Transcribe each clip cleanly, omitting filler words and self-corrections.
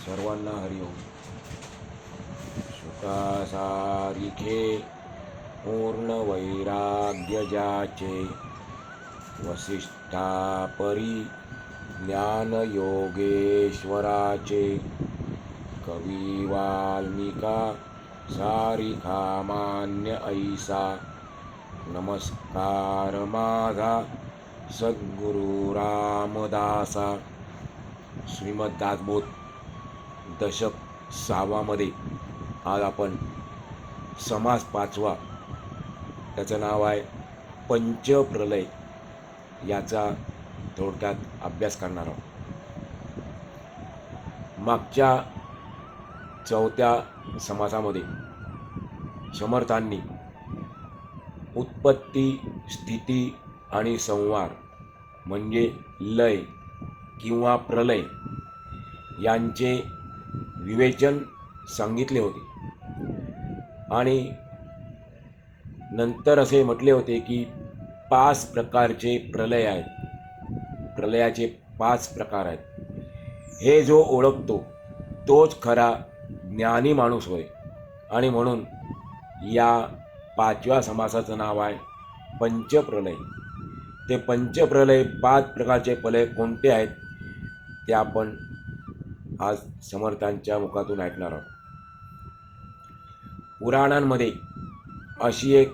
सर्वांना हरिओम. सुखासारिखे पूर्ण वैराग्य ज्याचे, वसिष्ठा परी ज्ञान योगेश्वराचे. कवी वाल्मिका सारिखा मान्य ऐसा, नमस्कार माझा सद्गुरु रामदासा. श्रीमद दासबोध दशक 6मध्ये आज आपण समास 5वा, त्याचं नाव आहे पंचप्रलय, याचा थोडक्यात अभ्यास करणार आहोत. मागच्या 4थ्या समासामध्ये समर्थांनी उत्पत्ती, स्थिती आणि संहार म्हणजे लय किंवा प्रलय यांचे विवेचन सांगितले होते आणि नंतर असे म्हटले होते की 5 प्रकारचे प्रलय आहेत. प्रलयाचे 5 प्रकार आहेत. हे जो ओळखतो तोच खरा ज्ञानी माणूस होय. आणि म्हणून या 5व्या समासाचं नाव आहे पंचप्रलय. ते पंचप्रलय 5 प्रकारचे प्रलय कोणते आहेत ते आपण आज समर्थांच्या मुखातून ऐकणार आहोत. पुराणांमध्ये अशी एक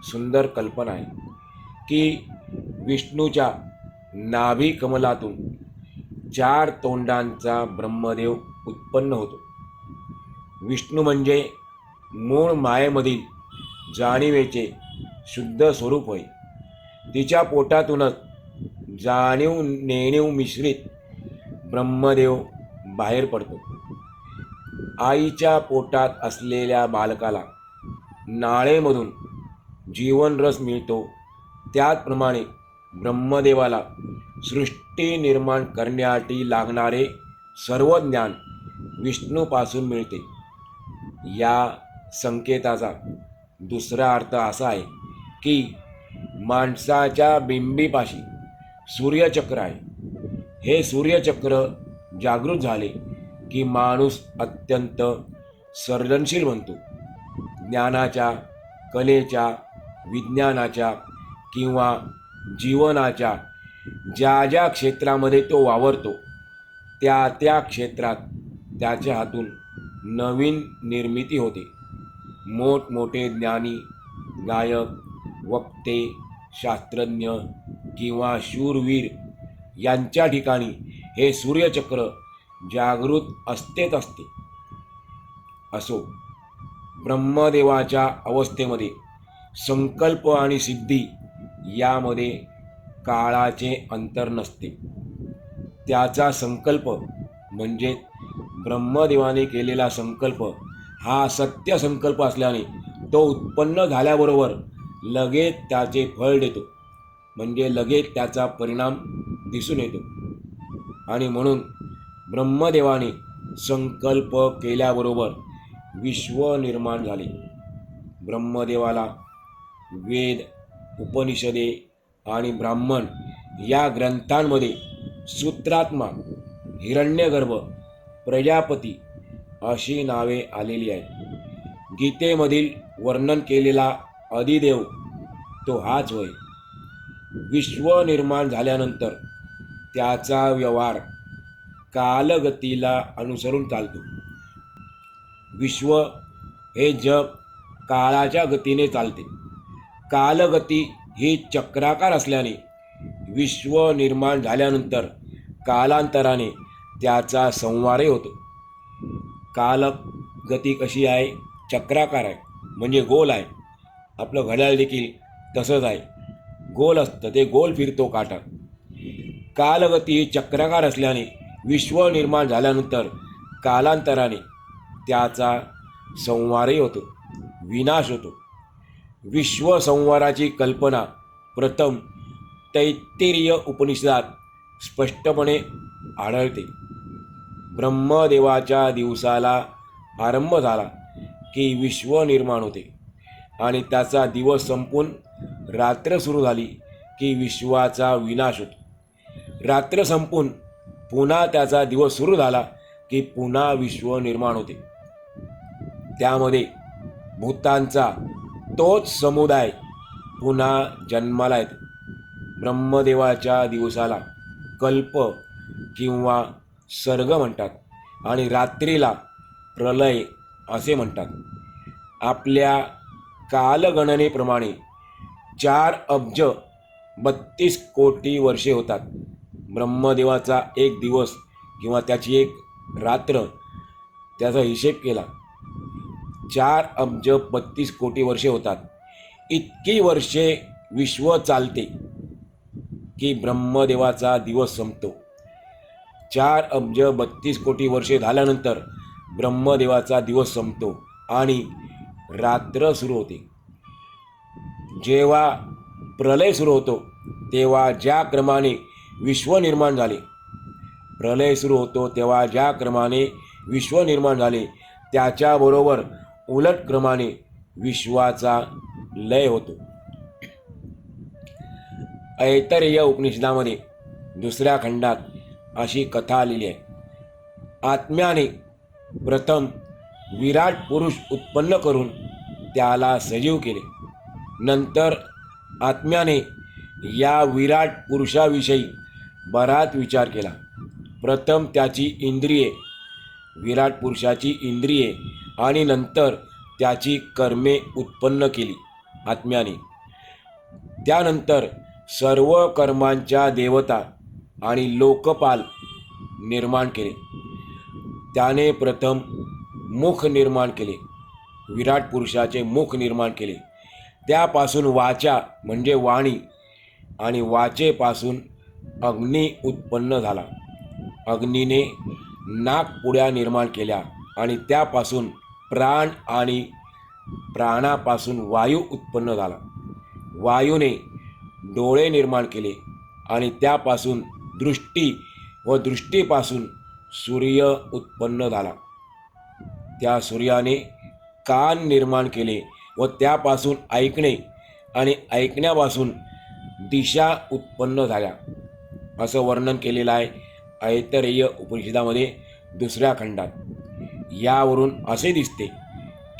सुंदर कल्पना आहे की विष्णूच्या नाभी कमलातून 4 तोंडांचा ब्रह्मदेव उत्पन्न होतो. विष्णू म्हणजे मूळ मायेमधील जाणीवेचे शुद्ध स्वरूप होय. तिच्या पोटातूनच जाणीव नेणीव मिश्रित ब्रह्मदेव बाहेर पडतो. आईच्या पोटात असलेल्या बालकाला नाळेमधून जीवनरस मिळतो. त्याचप्रमाणे ब्रह्मदेवाला सृष्टी निर्माण करण्यासाठी लागणारे सर्व ज्ञान विष्णूपासून मिळते. या संकेताचा दुसरा अर्थ असा आहे की माणसाच्या बिंबीपाशी सूर्यचक्र आहे. हे सूर्यचक्र जागृत झाले की माणूस अत्यंत सर्जनशील बनतो. ज्ञानाच्या, कलेच्या, विज्ञानाच्या किंवा जीवनाच्या ज्या ज्या क्षेत्रामध्ये तो वावरतो त्या त्या क्षेत्रात त्याच्या हातून नवीन निर्मिती होते. मोठमोठे ज्ञानी, गायक, वक्ते, शास्त्रज्ञ किंवा शूरवीर यांच्या ठिकाणी हे सूर्यचक्र जागृत असतेच असते. असो, ब्रह्मदेवाच्या अवस्थेमध्ये संकल्प आणि सिद्धी यामध्ये काळाचे अंतर नसते. त्याचा संकल्प म्हणजे ब्रह्मदेवाने केलेला संकल्प हा सत्य संकल्प असल्याने तो उत्पन्न झाल्याबरोबर लगेच त्याचे फळ देतो, म्हणजे लगेच त्याचा परिणाम दिसून येतो. आणि म्हणून ब्रह्मदेवाने संकल्प केल्याबरोबर विश्व निर्माण झाले. ब्रह्मदेवाला वेद, उपनिषदे आणि ब्राह्मण या ग्रंथांमध्ये सूत्रात्मा, हिरण्यगर्भ, प्रजापती अशी नावे आलेली आहेत. गीतेमधील वर्णन केलेला अधिदेव तो हाच होय. विश्व निर्माण झाल्यानंतर त्याचा व्यवहार कालगतीला अनुसरून चालतो. विश्व हे जग काळाच्या गतीने चालते. कालगती ही चक्राकार असल्याने विश्व निर्माण झाल्यानंतर कालांतराने त्याचा संहारही होतो. कालगती कशी आहे? चक्राकार आहे, म्हणजे गोल आहे. आपलं घड्याळ देखील तसंच आहे, गोल असतं, ते गोल फिरतो काटा. कालगती ही चक्राकार असल्याने विश्व निर्माण झाल्यानंतर कालांतराने त्याचा संहारही होतो, विनाश होतो. विश्व संहाराची कल्पना प्रथम तैत्तिरीय उपनिषदात स्पष्टपणे आढळते. ब्रह्मदेवाच्या दिवसाला आरंभ झाला की विश्व निर्माण होते आणि त्याचा दिवस संपून रात्र सुरू झाली की विश्वाचा विनाश होतो. रात्र संपून पुन्हा त्याचा दिवस सुरू झाला की पुन्हा विश्व निर्माण होते. त्यामध्ये भूतांचा तोच समुदाय पुन्हा जन्माला येतो. ब्रह्मदेवाच्या दिवसाला कल्प किंवा सर्ग म्हणतात आणि रात्रीला प्रलय असे म्हणतात. आपल्या कालगणनेप्रमाणे 4,32,00,00,000 वर्षे होतात. ब्रह्मदेवाचा एक दिवस किंवा त्याची एक रात्र, त्याचा हिशेब केला 4,32,00,00,000 वर्षे होतात. इतकी वर्षे विश्व चालते की ब्रह्मदेवाचा दिवस संपतो. 4,32,00,00,000 वर्षे झाल्यानंतर ब्रह्मदेवाचा दिवस संपतो आणि रात्र सुरू होते. जेव्हा प्रलय सुरू होतो तेव्हा ज्या क्रमाने विश्व निर्माण झाले, प्रलय सुरू होतो तेव्हा ज्या क्रमाने विश्व निर्माण झाले त्याच्याबरोबर उलट क्रमाने विश्वाचा लय होतो. ऐतरेय उपनिषदामध्ये 2ऱ्या खंडात अशी कथा आलेली आहे. आत्म्याने प्रथम विराट पुरुष उत्पन्न करून त्याला सजीव केले. नंतर आत्म्याने या विराट पुरुषाविषयी बराच विचार केला. प्रथम त्याची इंद्रिये, विराट पुरुषाची इंद्रिये आणि नंतर त्याची कर्मे उत्पन्न केली आत्म्याने. त्यानंतर सर्व कर्मांच्या देवता आणि लोकपाल निर्माण केले. त्याने प्रथम मुख निर्माण केले, विराट पुरुषाचे मुख निर्माण केले. त्यापासून वाचा म्हणजे वाणी आणि वाचेपासून अग्नी उत्पन्न झाला. अग्नीने नाकपुड्या निर्माण केल्या आणि त्यापासून प्राण आणि प्राणापासून वायू उत्पन्न झाला. वायूने डोळे निर्माण केले आणि त्यापासून दृष्टी व दृष्टीपासून सूर्य उत्पन्न झाला. त्या सूर्याने कान निर्माण केले व त्यापासून ऐकणे आणि ऐकण्यापासून दिशा उत्पन्न झाल्या, असं वर्णन केलेलं आहे ऐतरेय उपनिषदामध्ये 2ऱ्या खंडात. यावरून असे दिसते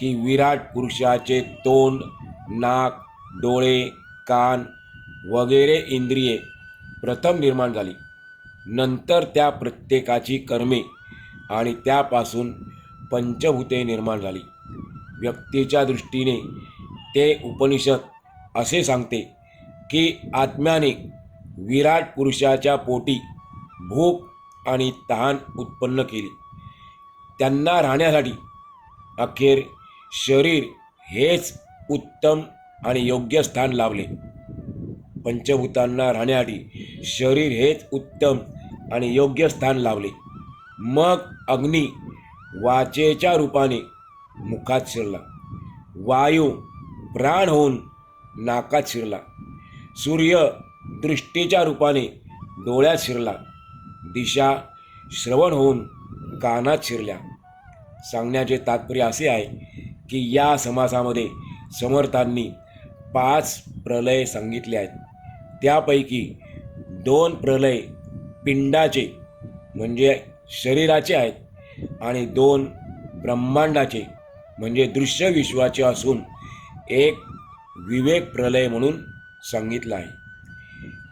की विराट पुरुषाचे तोंड, नाक, डोळे, कान वगैरे इंद्रिये प्रथम निर्माण झाली. नंतर त्या प्रत्येकाची कर्मे आणि त्यापासून पंचभूते निर्माण झाली. व्यक्तीच्या दृष्टीने ते उपनिषद असे सांगते की आत्म्याने विराट पुरुषाच्या पोटी भूक आणि तहान उत्पन्न केली. त्यांना राहण्यासाठी अखेर शरीर हेच उत्तम आणि योग्य स्थान लाभले. पंचभूतांना राहण्यासाठी शरीर हेच उत्तम आणि योग्य स्थान लाभले. मग अग्नी वाचेच्या रूपाने मुखात शिरला, वायू प्राण होऊन नाकात शिरला, सूर्य दृष्टीच्या रूपाने डोळ्यात शिरला, दिशा श्रवण होऊन कानात शिरल्या. सांगण्याचे तात्पर्य असे आहे की या समासामध्ये समर्थांनी 5 प्रलय सांगितले आहेत. त्यापैकी 2 प्रलय पिंडाचे म्हणजे शरीराचे आहेत आणि 2 ब्रह्मांडाचे म्हणजे दृश्य विश्वाचे असून एक विवेक प्रलय म्हणून सांगितलं आहे.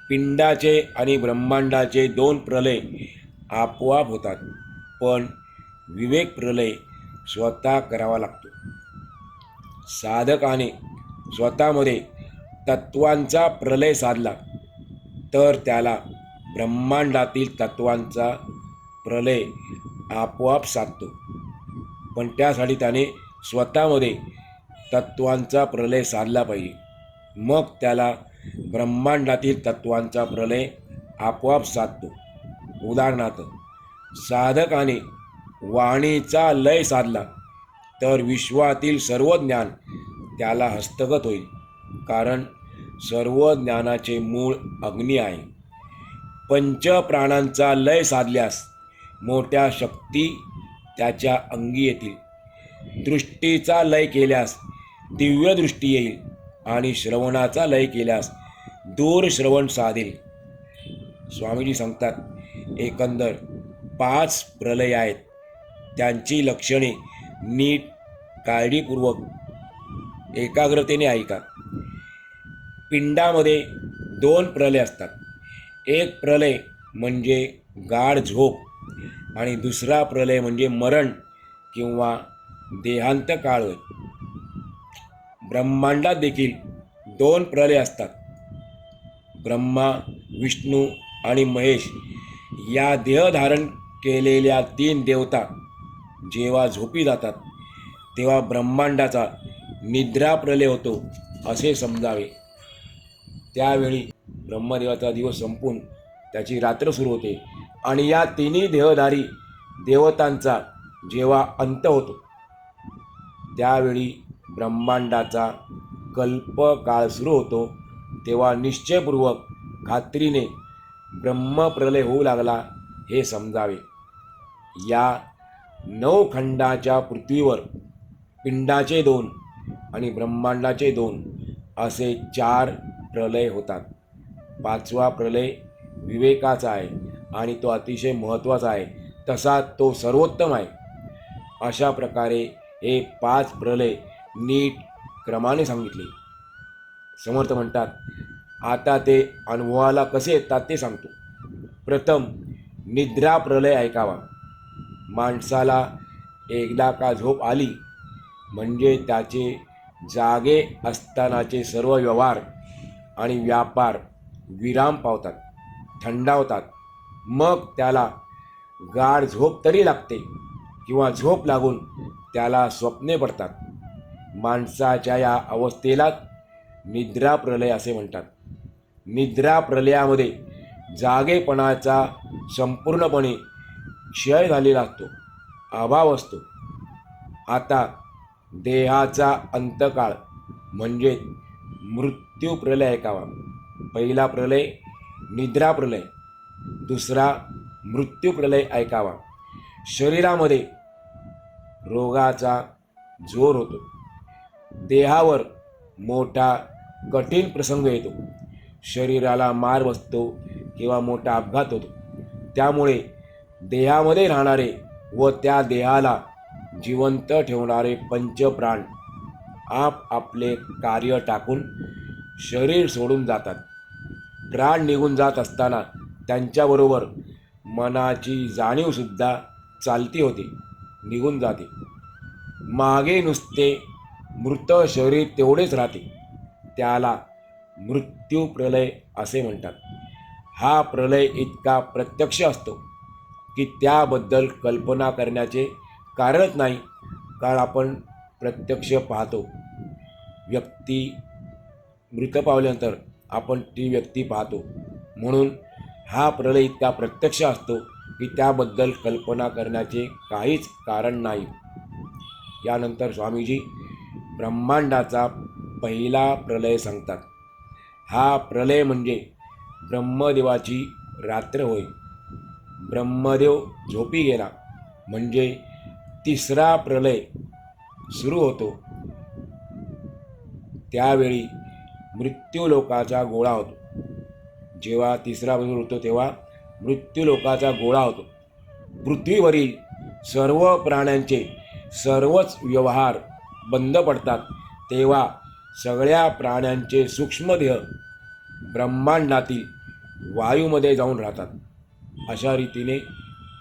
पिंडाचे आणि ब्रह्मांडाचे 2 प्रलय आपोआप होतात, पण विवेक प्रलय स्वतः करावा लागतो. साधकाने स्वतःमध्ये तत्वांचा प्रलय साधला तर त्याला ब्रह्मांडातील तत्वांचा प्रलय आपोआप साधतो. पण त्यासाठी त्याने स्वतःमध्ये तत्वांचा प्रलय साधला पाहिजे, मग त्याला ब्रह्मांडातील तत्वांचा प्रलय आपोआप साधतो. उदाहरणार्थ, साधकाने वाणीचा लय साधला तर विश्वातील सर्व ज्ञान त्याला हस्तगत होईल, कारण सर्व ज्ञानाचे मूळ अग्नी आहे. पंचप्राणांचा लय साधल्यास मोठ्या शक्ती त्याच्या अंगी येतील. दृष्टीचा लय केल्यास दिव्य दृष्टी येईल आणि श्रवणाचा लय केल्यास दूर श्रवण साधेल. स्वामीजी सांगतात, एकंदर 5 प्रलय आहेत त्यांची लक्षणे नीट काळजीपूर्वक एकाग्रतेने ऐका. पिंडामध्ये 2 प्रलय असतात. एक प्रलय म्हणजे गाढ झोप आणि दुसरा प्रलय म्हणजे मरण किंवा देहांत काळ होय. ब्रह्मांडात देखील 2 प्रलय असतात. ब्रह्मा, विष्णू आणि महेश या देह धारण केलेल्या 3 देवता जेव्हा झोपी जातात तेव्हा ब्रह्मांडाचा निद्रा प्रलय होतो असे समजावे. त्यावेळी ब्रह्मदेवाचा दिवस संपून त्याची रात्र सुरू होते आणि या 3 देहधारी देवतांचा जेव्हा अंत होतो त्यावेळी ब्रह्मांडाचा कल्पकाळ सुरू होतो. तेव्हा निश्चयपूर्वक खात्रीने ब्रह्मप्रलय होऊ लागला हे समजावे. या 9 खंडाच्या पृथ्वीवर पिंडाचे 2 आणि ब्रह्मांडाचे 2 असे 4 प्रलय होतात. 5वा प्रलय विवेकाचा आहे आणि तो अतिशय महत्त्वाचा आहे, तसा तो सर्वोत्तम आहे. अशा प्रकारे हे 5 प्रलय नीट क्रमाने सांगितले. समर्थ म्हणतात, आता ते अनुभवाला कसे येतात ते सांगतो. प्रथम निद्रा प्रलय ऐकावा. माणसाला एकदा का झोप आली म्हणजे त्याचे जागे असतानाचे सर्व व्यवहार आणि व्यापार विराम पावतात, थंडावतात. मग त्याला गाढ झोप तरी लागते किंवा झोप लागून त्याला स्वप्ने पडतात. माणसाच्या या अवस्थेलाच निद्रा प्रलय असे म्हणतात. निद्रा प्रलयामध्ये जागेपणाचा संपूर्णपणे क्षय झालेला असतो, अभाव असतो. आता देहाचा अंतकाळ म्हणजे मृत्यू प्रलय ऐकावा. पहिला प्रलय निद्रा प्रलय, दुसरा मृत्यू प्रलय ऐकावा. शरीरामध्ये रोगाचा जोर होतो, देहावर मोठा कठीण प्रसंग येतो, शरीराला मार बसतो किंवा मोठा अपघात होतो. त्यामुळे देहामध्ये राहणारे व त्या देहाला जिवंत ठेवणारे पंचप्राण आपले कार्य टाकून शरीर सोडून जातात. प्राण निघून जात असताना त्यांच्याबरोबर मनाची जाणीवसुद्धा चालती होते, निघून जाते. मागे नुसते मृत शरीर तेवढेच राहते. त्याला मृत्यू प्रलय असे म्हणतात. हा प्रलय इतका प्रत्यक्ष असतो की त्याबद्दल कल्पना करण्याचे कारणच नाही, कारण आपण प्रत्यक्ष पाहतो. व्यक्ती मृत पावल्यानंतर आपण ती व्यक्ती पाहतो, म्हणून हा प्रलय इतका प्रत्यक्ष असतो की त्याबद्दल कल्पना करण्याचे काहीच कारण नाही. यानंतर स्वामीजी ब्रह्मांडाचा पहिला प्रलय सांगतात. हा प्रलय म्हणजे ब्रह्मदेवाची रात्र होय. ब्रह्मदेव झोपी गेला म्हणजे 3रा प्रलय सुरू होतो. त्यावेळी मृत्यूलोकाचा गोळा होतो. जेव्हा 3रा प्रलय होतो तेव्हा मृत्यूलोकाचा गोळा होतो. पृथ्वीवरील सर्व प्राण्यांचे सर्वच व्यवहार बंद पडतात. तेव्हा सगळ्या प्राण्यांचे सूक्ष्मदेह ब्रह्मांडातील वायूमध्ये जाऊन राहतात. अशा रीतीने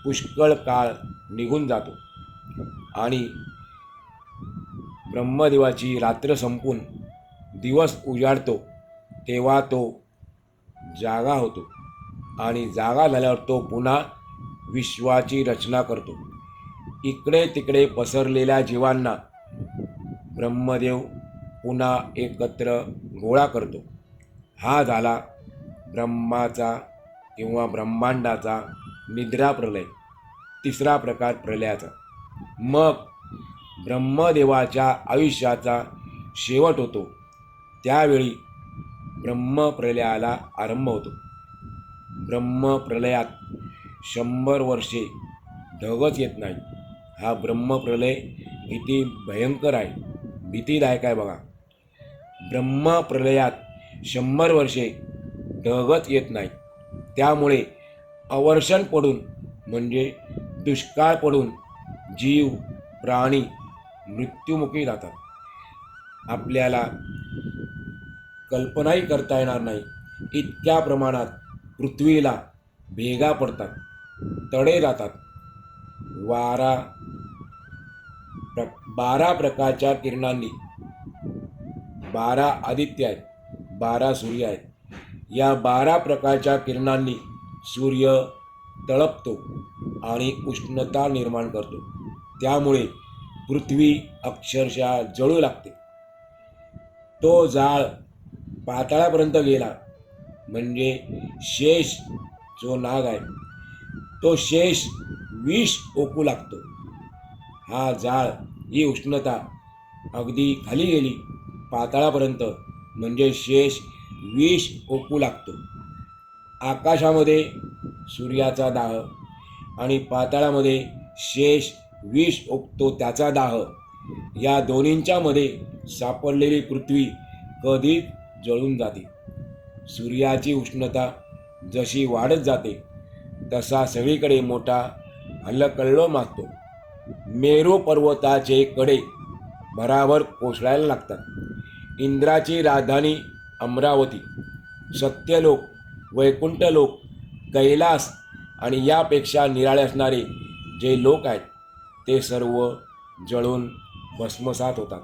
पुष्कळ काळ निघून जातो आणि ब्रह्मदेवाची रात्र संपून दिवस उजाडतो. तेव्हा तो जागा होतो आणि जागा झाल्यावर तो पुन्हा विश्वाची रचना करतो. इकडे तिकडे पसरलेल्या जीवांना ब्रह्मदेव पुन्हा एकत्र गोळा करतो. हा झाला ब्रह्माचा किंवा ब्रह्मांडाचा निद्रा प्रलय, 3रा प्रकार प्रलयाचा. मग ब्रह्मदेवाच्या आयुष्याचा शेवट होतो. त्यावेळी ब्रह्मप्रलयाला आरंभ होतो. ब्रह्मप्रलयात 100 वर्षे ढगच येत नाही. हा ब्रह्मप्रलय किती भयंकर आहे, भीतीदायक आहे बघा. ब्रह्मप्रलयात 100 वर्षे ढगच येत नाही. त्यामुळे अवर्षण पडून म्हणजे दुष्काळ पडून जीव प्राणी मृत्युमुखी जातात. आपल्याला कल्पनाही करता येणार नाही इतक्या प्रमाणात पृथ्वीला भेगा पडतात, तडे जातात. वारा 12 प्रकारच्या किरणांनी, 12 आदित्य आहेत, 12 सूर्य आहेत, या 12 प्रकारच्या किरणांनी सूर्य तळपतो आणि उष्णता निर्माण करतो. त्यामुळे पृथ्वी अक्षरशः जळू लागते. तो जाळ पाताळापर्यंत गेला म्हणजे शेष जो नाग आहे तो शेष विष ओकू लागतो. हा जाळ, ही उष्णता अगदी खाली गेली पाताळापर्यंत म्हणजे शेष विष ओकू लागतो. आकाशामध्ये सूर्याचा दाह आणि पाताळामध्ये शेष विष ओकतो त्याचा दाह, या दोन्हींच्या मध्ये सापडलेली पृथ्वी कधी जळून जाते. सूर्याची उष्णता जशी वाढत जाते तसा सगळीकडे मोठा हल्लकल्लोळ माजतो. मेरू पर्वताचे कडे भराभर कोसळायला लागतात. इंद्राची राजधानी अमरावती, सत्यलोक, वैकुंठलोक, कैलास आणि यापेक्षा निराळे असणारे जे लोक आहेत ते सर्व जळून भस्मसात होतात.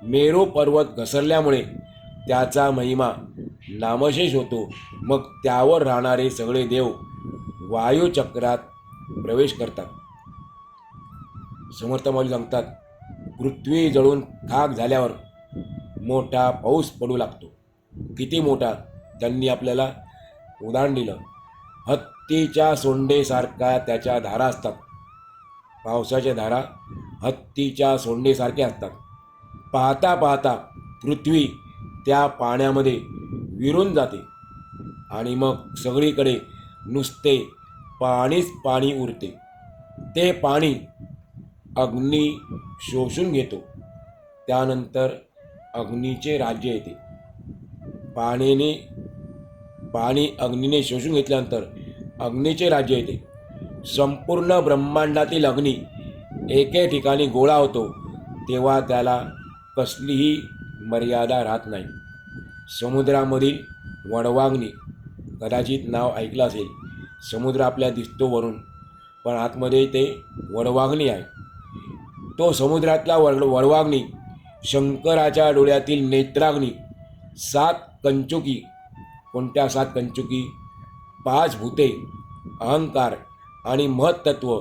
मेरू पर्वत घसरल्यामुळे त्याचा महिमा नामशेष होतो. मग त्यावर राहणारे सगळे देव वायुचक्रात प्रवेश करतात. समर्थ माऊली सांगतात, पृथ्वी जळून खाक झाल्यावर मोठा पाऊस पडू लागतो. किती मोठा त्यांनी आपल्याला उदाहरण दिलं. हत्तीच्या सोंडेसारख्या त्याच्या धारा असतात. पावसाच्या धारा हत्तीच्या सोंडेसारख्या असतात. पाहता पाहता पृथ्वी त्या पाण्यामध्ये विरून जाते आणि मग सगळीकडे नुसते पाणीच पाणी उरते. ते पाणी अग्नी शोषून घेतो. त्यानंतर अग्नीचे राज्य येते. पाणी अग्नीने शोषून घेतल्यानंतर अग्नीचे राज्य येते. संपूर्ण ब्रह्मांडातील अग्नी एके ठिकाणी गोळा होतो तेव्हा त्याला कसलीही मर्यादा राहत नाही. समुद्रामधील वणवाग्नी, कदाचित नाव ऐकलं असेल. समुद्र आपल्याला दिसतो वरून, पण आतमध्ये ते वणवाग्नी आहे. तो समुद्रातला वणवाग्नी शंकराच्या डोळ्यातील नेत्राग्नी, 7 कंचुकी. कोणत्या 7 कंचुकी? 5 भूते, अहंकार आणि महत्त्व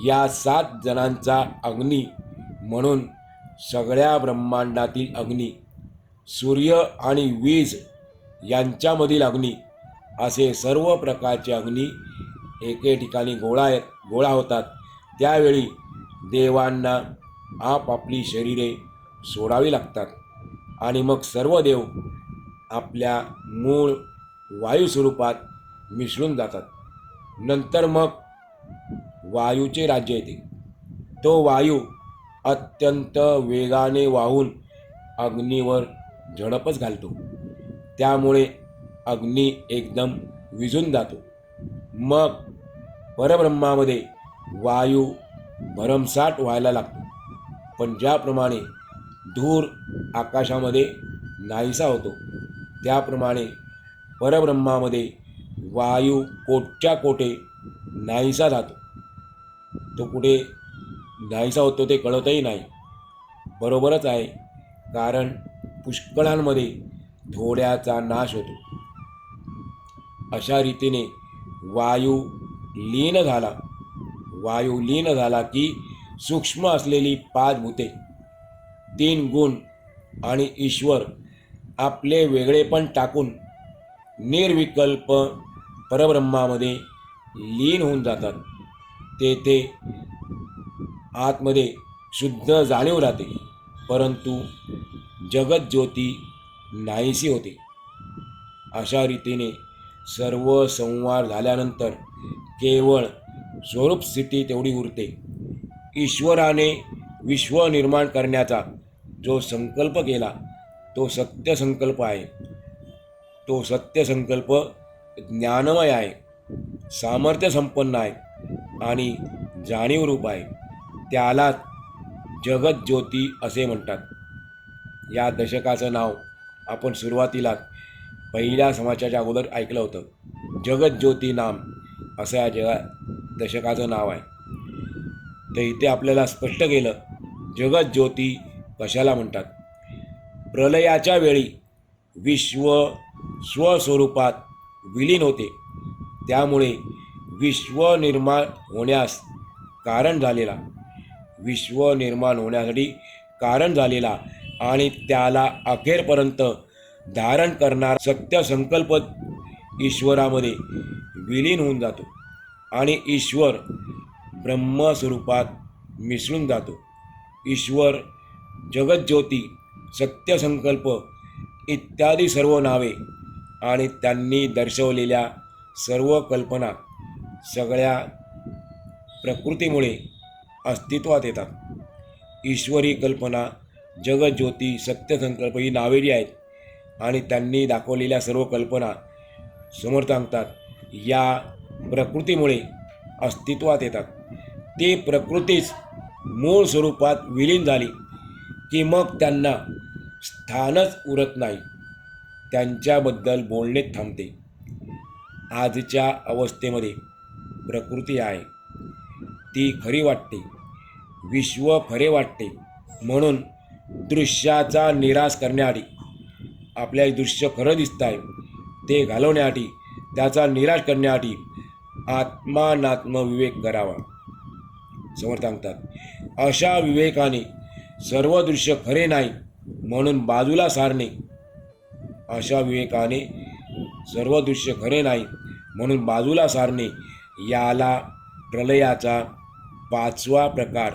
या 7 जणांचा अग्नी म्हणून सगळ्या ब्रह्मांडातील अग्नी, सूर्य आणि वीज यांच्यामधील अग्नी, असे सर्व प्रकारचे अग्नी एके ठिकाणी गोळा होतात. त्यावेळी देवांना आपापली शरीरे सोडावी लागतात आणि मग सर्व देव आपल्या मूळ वायू स्वरूपात मिसळून जातात. नंतर मग वायूचे राज्य येते. तो वायू अत्यंत वेगाने वाहून अग्नीवर झडपच घालतो. त्यामुळे अग्नी एकदम विझून जातो. मग परब्रह्मामध्ये वायू भरमसाठ व्हायला लागतो. पण ज्याप्रमाणे धूर आकाशामध्ये नाहीसा होतो त्याप्रमाणे परब्रह्मामध्ये वायू कोटच्या कोटे नाहीसा जातो. तो कुठे नाहीसा होतो ते कळतही नाही. बरोबरच आहे, कारण पुष्कळांमध्ये थोड्याचा नाश होतो. अशा रीतीने वायू लीन झाला की सूक्ष्म असलेली 5 भूते, 3 गुण आणि ईश्वर आपले वेगळेपण टाकून निर्विकल्प परब्रह्मामध्ये लीन होऊन जातात. तेथे आतमध्ये शुद्ध जाणीव राहते, परंतु जगज्योती नाहीशी होते. अशा रीतीने सर्व संवार झाल्यानंतर केवळ स्वरूप स्थिती तेवढी उरते. ईश्वराने विश्व निर्माण करण्याचा जो संकल्प केला तो सत्य संकल्प आहे. तो सत्य संकल्प ज्ञानमय आहे, सामर्थ्य संपन्न आहे आणि जाणीवरूप आहे. त्यालाच जगज्योती असे म्हणतात. या दशकाचं नाव आपण सुरुवातीला पहिल्या समाचाच्या अगोदर ऐकलं होतं. जगज्योती नाम असं या दशकाचं नाव आहे. तर इथे आपल्याला स्पष्ट केलं जगज्योती कशाला म्हणतात. प्रलयाच्या वेळी विश्व स्वस्वरूपात विलीन होते, त्यामुळे विश्व निर्माण होण्यास कारण झालेला विश्व निर्माण होण्यासाठी कारण झालेला आणि त्याला अखेरपर्यंत धारण करणारा सत्य संकल्प ईश्वरामध्ये विलीन होऊन जातो आणि ईश्वर ब्रह्मस्वरूपात मिसळून जातो. ईश्वर, जगज्योती, सत्यसंकल्प इत्यादी सर्व नावे आणि त्यांनी दर्शवलेल्या सर्व कल्पना सगळ्या प्रकृतीमुळे अस्तित्वात येतात. ईश्वरी कल्पना, जगज्योती, सत्यसंकल्प ही नावे जी आहेत आणि त्यांनी दाखवलेल्या सर्व कल्पना समर्थ सांगतात या प्रकृतीमुळे अस्तित्वात येतात. ती प्रकृतीच मूळ स्वरूपात विलीन झाली की मग त्यांना स्थानच उरत नाही, त्यांच्याबद्दल बोलणे थांबते. आजच्या अवस्थेमध्ये प्रकृती आहे ती खरी वाटते, विश्व खरे वाटते, म्हणून दृश्याचा निराश करण्यासाठी, आपल्या दृश्य खरं दिसत आहे ते घालवण्यासाठी, त्याचा निराश करण्यासाठी आत्मानात्म विवेक करावा. समर्थ सांगतात अशा विवेकाने सर्व दृश्य खरे नाही म्हणून बाजूला सारणे, अशा विवेकाने सर्व दृश्य खरे नाही म्हणून बाजूला सारणे याला प्रलयाचा 5वा प्रकार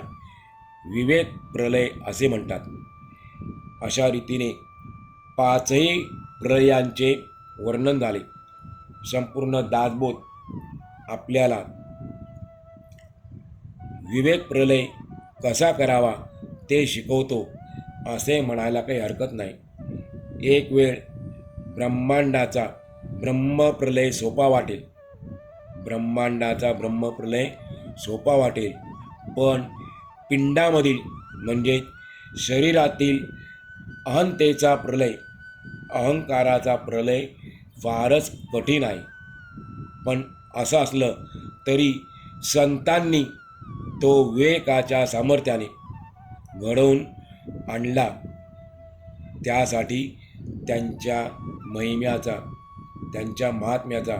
विवेक प्रलय असे म्हणतात. अशा रीतीने 5ही प्रलयांचे वर्णन झाले. संपूर्ण दासबोध आपल्याला विवेक प्रलय कसा करावा ते शिकवतो असे म्हणायला काही हरकत नाही. एक वेळ ब्रह्मांडाचा ब्रह्मप्रलय सोपा वाटेल, ब्रह्मांडाचा ब्रह्मप्रलय सोपा वाटेल, पण पिंडामधील म्हणजे शरीरातील अहंतेचा प्रलय, अहंकाराचा प्रलय फारच कठीण आहे. पण असं असलं तरी संतांनी तो विवेकाच्या सामर्थ्याने घडवून आणला. त्यासाठी त्यांच्या महिम्याचा, त्यांच्या महात्म्याचा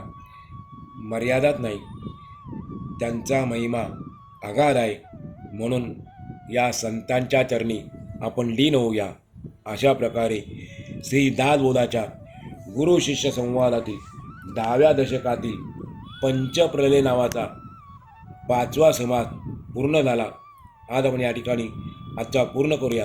मर्यादाच नाही. त्यांचा महिमा अगाध आहे. म्हणून या संतांच्या चरणी आपण लीन होऊया. अशा प्रकारे श्री दासबोधाच्या गुरु शिष्य संवादातील 10व्या दशकातील पंचप्रलय नावाचा 5वा समास पूर्ण झाला. आज आपण या ठिकाणी आजचा पूर्ण करूया.